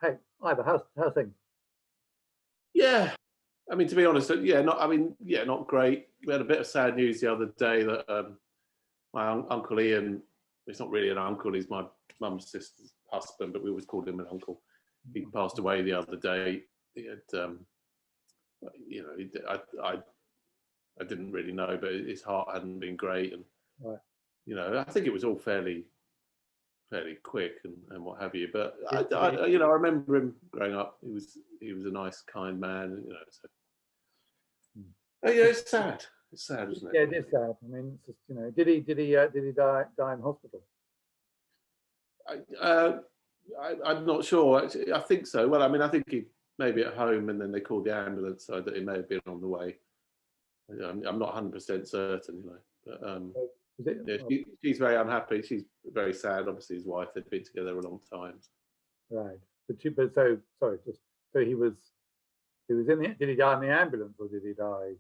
Hey, Ivor, how's things? Yeah, I mean, to be honest, yeah, not great. We had a bit of sad news the other day that my uncle Ian, it's not really an uncle, he's my mum's sister's husband, but we always called him an uncle. He passed away the other day. He had, I didn't really know, but his heart hadn't been great, and Right. I think it was all fairly quick and what have you. But I remember him growing up. He was a nice, kind man. So it's sad. It's sad, isn't it? Yeah, it is sad. I mean, it's just, did he die in hospital? I'm not sure. Actually, I think so. Well, I mean, I think he maybe at home, and then they called the ambulance, so that he may have been on the way. I'm not 100% certain, But she's very unhappy. She's very sad. Obviously, his wife, they'd been together a long time. Right. But so sorry. So he was in the. Did he die in the ambulance, or did he die?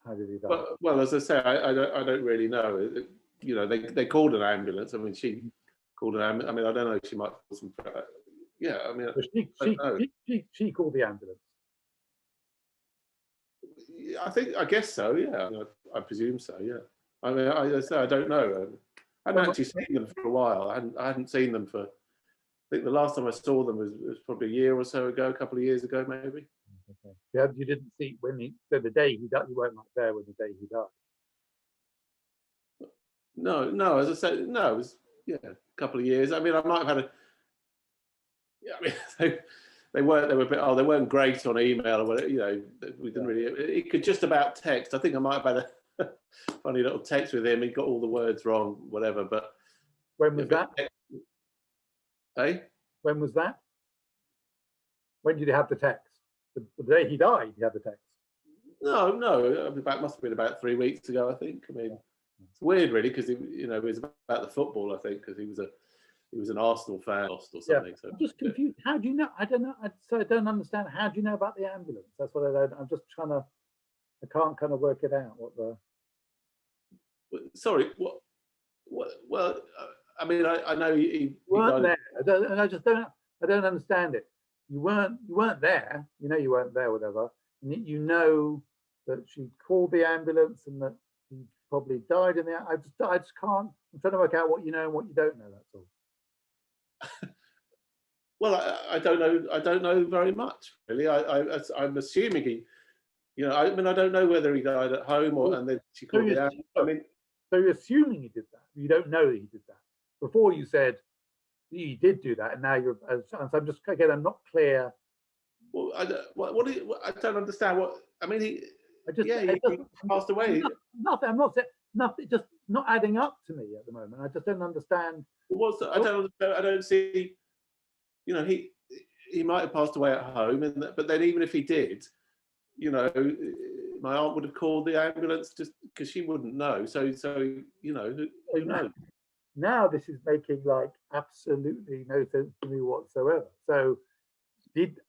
How did he die? Well, as I say, I don't really know. They called an ambulance. I mean, she called an ambulance. I mean, I don't know. She might call some. Yeah, I mean, she called the ambulance. I guess so. Yeah, I presume so. Yeah. I mean, I don't know. I hadn't actually seen them for a while. I hadn't seen them for. I think the last time I saw them was probably a year or so ago, a couple of years ago, maybe. Okay. Yeah, you didn't see the day he died. You weren't there when the day he died. No. As I said, no. It was a couple of years. I mean, I might have had a. Yeah, I mean, they weren't great on email or whatever. We didn't really. He could just about text. I think I might have had a funny little text with him. He got all the words wrong, whatever. But when was that? Hey? When was that? When did you have the text? The day he died, you had the text? No. Must have been about 3 weeks ago, I think. I mean, it's weird, really, because it was about the football, I think, because he was an Arsenal fan or something. Yeah. So I'm just confused. How do you know? I don't know. I don't understand. How do you know about the ambulance? That's what I don't. I'm just trying to. I can't kind of work it out. Sorry. What? Well, I mean, I know he weren't there. I don't understand it. You weren't there. You weren't there. Whatever. And you know that she called the ambulance and that he probably died in there. I just can't. I'm trying to work out what you know and what you don't know. That's all. Well, I don't know. I don't know very much, really. I'm assuming he. I mean, I don't know whether he died at home and then she called the ambulance. I mean, so you're assuming he did that. You don't know that he did that. Before you said he did do that, and now you're. So I'm just again. I'm not clear. Well, I don't understand. What I mean, he passed away. Nothing. I'm not saying nothing. Just not adding up to me at the moment. I just don't understand. I don't see. He might have passed away at home, but then even if he did, my aunt would have called the ambulance just because she wouldn't know. So who knows? Now this is making absolutely no sense to me whatsoever. So did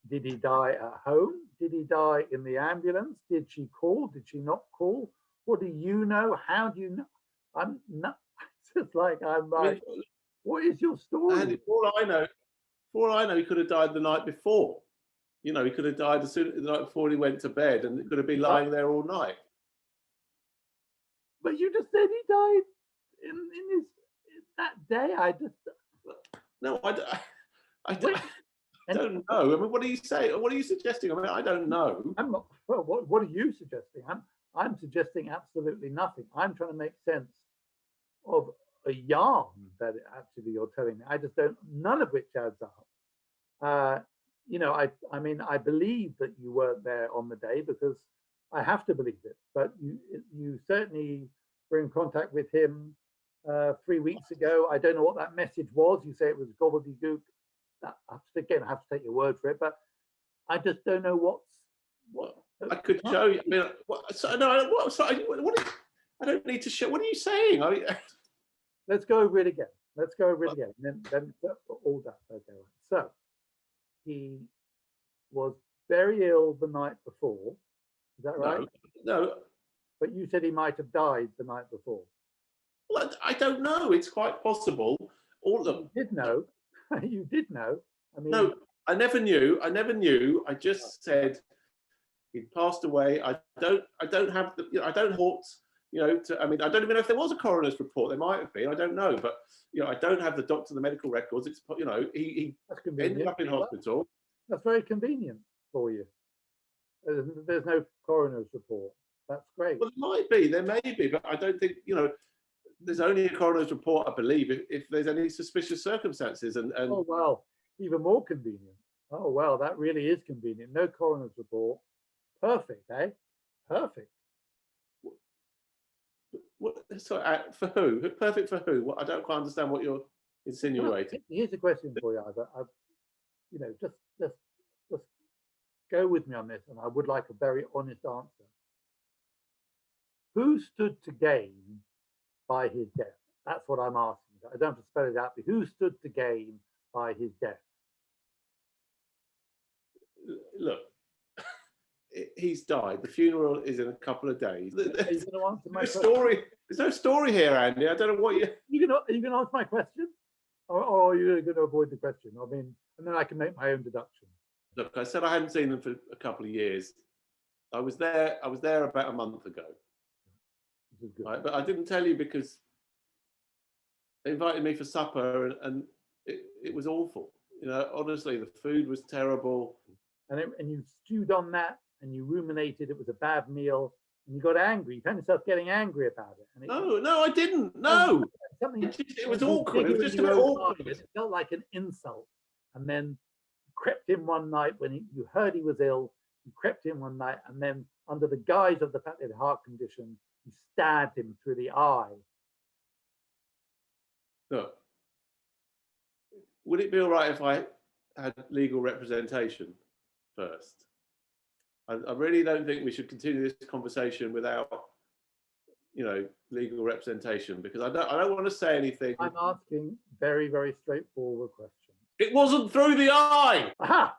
he die at home? Did he die in the ambulance? Did she call? Did she not call? What do you know? How do you know? I'm not. It's just I'm like, what is your story? And for all I know, he could have died the night before. He could have died the night before he went to bed, and it could have been lying there all night. But you just said he died in that day. No, I don't know. I mean, what are you saying? What are you suggesting? I mean, I don't know. I'm not. Well, what are you suggesting? I'm suggesting absolutely nothing. I'm trying to make sense of a yarn that actually you're telling me. I just don't. None of which adds up. I mean, I believe that you weren't there on the day because I have to believe it. But you certainly were in contact with him 3 weeks ago. I don't know what that message was. You say it was gobbledygook. I have to take your word for it. But I just don't know what. I could show you. I mean, I don't need to show. What are you saying? Let's go over it again. And then all that. Okay. So he was very ill the night before. Is that right? No. But you said he might have died the night before. Well, I don't know. It's quite possible. All of them did know. You did know. I mean, No, I never knew. I never knew. I just said he'd passed away. I don't have the, I don't report, I mean, I don't even know if there was a coroner's report. There might have been. I don't know, but I don't have the doctor, the medical records. It's he ended up in hospital. That's very convenient for you. There's no coroner's report. That's great. Well, there may be, but I don't think there's only a coroner's report, I believe, if there's any suspicious circumstances. And oh well, even more convenient. Oh well, that really is convenient. No coroner's report. Perfect, eh? Perfect. Sorry, for who? Perfect for who? I don't quite understand what you're insinuating. Here's a question for you, Ivor. Just go with me on this, and I would like a very honest answer. Who stood to gain by his death? That's what I'm asking. I don't have to spell it out, but who stood to gain by his death? Look, he's died. The funeral is in a couple of days. Are you going to answer my question? There's no story here, Andy. I don't know what you. Are you going to answer my question, or are you going to avoid the question? I mean, and then I can make my own deductions. Look, I said I hadn't seen them for a couple of years. I was there about a month ago. This is good. Right, but I didn't tell you because they invited me for supper, and it was awful. Honestly, the food was terrible. And you stewed on that, and you ruminated. It was a bad meal, and you got angry. You found yourself getting angry about it. And no, I didn't. No, it was awkward. It was just a bit awkward. It felt like an insult. And then you crept in one night when you heard he was ill. You crept in one night, and then under the guise of the fact that he had a heart condition, you stabbed him through the eye. Look, would it be all right if I had legal representation first? I really don't think we should continue this conversation without, legal representation, because I don't want to say anything. I'm asking very, very straightforward questions. It wasn't through the eye. Aha!